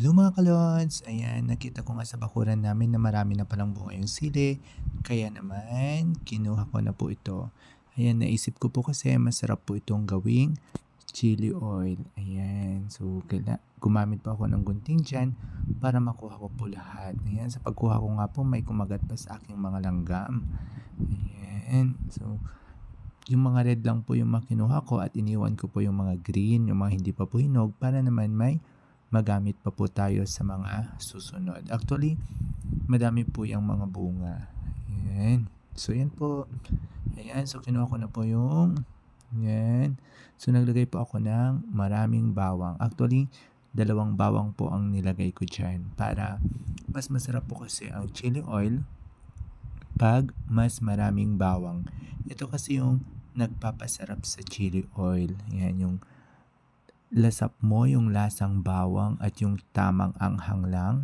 Hello mga kalods! Ayan, nakita ko nga sa bakuran namin na marami na palang bunga yung sili. Kaya naman, kinuha ko na po ito. Ayan, naisip ko po kasi masarap po itong gawing chili oil. Ayan, so gumamit pa ako ng gunting dyan para makuha ko po lahat. Ayan, sa pagkuha ko nga po may kumagat pa sa aking mga langgam. Ayan, so yung mga red lang po yung makinuha ko at iniwan ko po yung mga green, yung mga hindi pa po hinog para naman may magamit pa po tayo sa mga susunod. Actually, madami po yung mga bunga. Ayan. So, yan po. Ayan. So, kinuha ko na po yung yan. So, naglagay po ako ng maraming bawang. Actually, 2 bawang po ang nilagay ko dyan para mas masarap po kasi ang chili oil pag mas maraming bawang. Ito kasi yung nagpapasarap sa chili oil. Yan yung lasap mo yung lasang bawang at yung tamang anghang lang.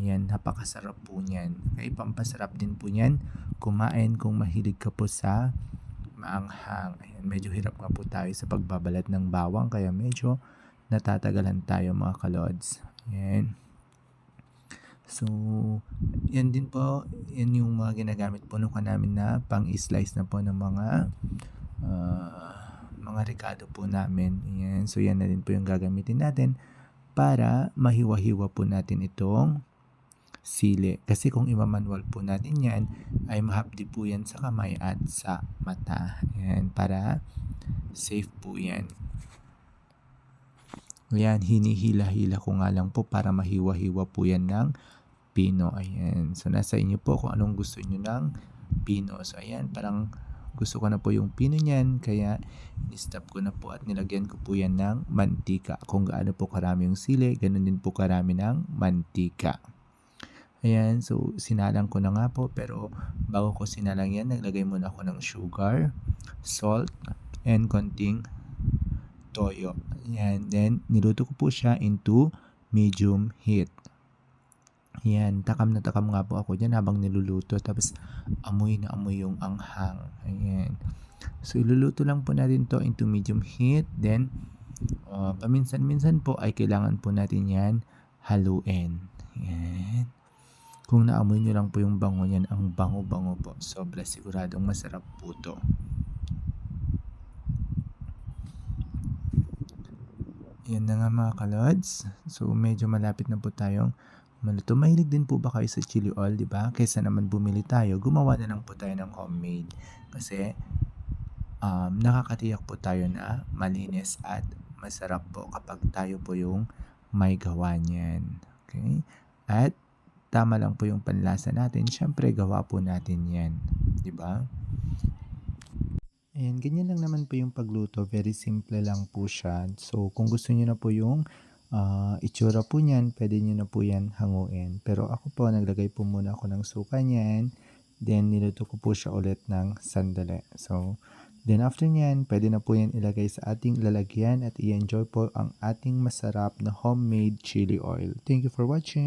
Ayan, napakasarap po niyan. Kaya pampasarap din po niyan kumain kung mahilig ka po sa maanghang. Ayan, medyo hirap nga po tayo sa pagbabalat ng bawang kaya medyo natatagalan tayo mga kalods. Ayan. So, yan din po, yan yung mga ginagamit po nung namin na pang-slice na po ng mga rekado po namin. Ayan. So, yan na din po yung gagamitin natin para mahiwa-hiwa po natin itong sili. Kasi kung imamanual po natin yan, ay mahapdi po yan sa kamay at sa mata. Ayan. Para safe po yan. Ayan, hinihila-hila ko nga lang po para mahiwa-hiwa po yan ng pino. Ayan. So, nasa inyo po kung anong gusto nyo ng pino. So, ayan, parang gusto ko na po yung pino niyan. Kaya, in-stop ko na po at nilagyan ko po yan ng mantika. Kung gaano po karami yung sili, ganun din po karami ng mantika. Ayan, so sinalang ko na nga po. Pero, bago ko sinalang yan, naglagay muna ako ng sugar, salt, and konting toyo. Ayan, then niluto ko po siya into medium heat. Ayan, takam na takam nga po ako dyan habang niluluto. Tapos, amoy na amoy yung anghang. Ayan. So, iluluto lang po natin to into medium heat. Then, paminsan-minsan po ay kailangan po natin yan haluin. Ayan. Kung naamoy nyo lang po yung bango niyan, ang bango-bango po. Sobra siguradong masarap po to. Yan na nga mga kalods. So, medyo malapit na po tayong maluto. Mahilig din po ba kayo sa chili oil, di ba? Kaysa naman bumili tayo, gumawa na lang po tayo ng homemade. Kasi, nakakatiyak po tayo na malinis at masarap po kapag tayo po yung may gawa niyan. Okay? At, tama lang po yung panlasa natin. Siyempre, gawa po natin yan. Di ba? Ayan, ganyan lang naman po yung pagluto. Very simple lang po siya. So, kung gusto niyo na po yung itsura po niyan, pwede niyo na po yan hanguin. Pero ako po, naglagay po muna ako ng suka niyan. Then, niluto ko po siya ulit ng sandali. So, then after niyan, pwede na po yan ilagay sa ating lalagyan at i-enjoy po ang ating masarap na homemade chili oil. Thank you for watching.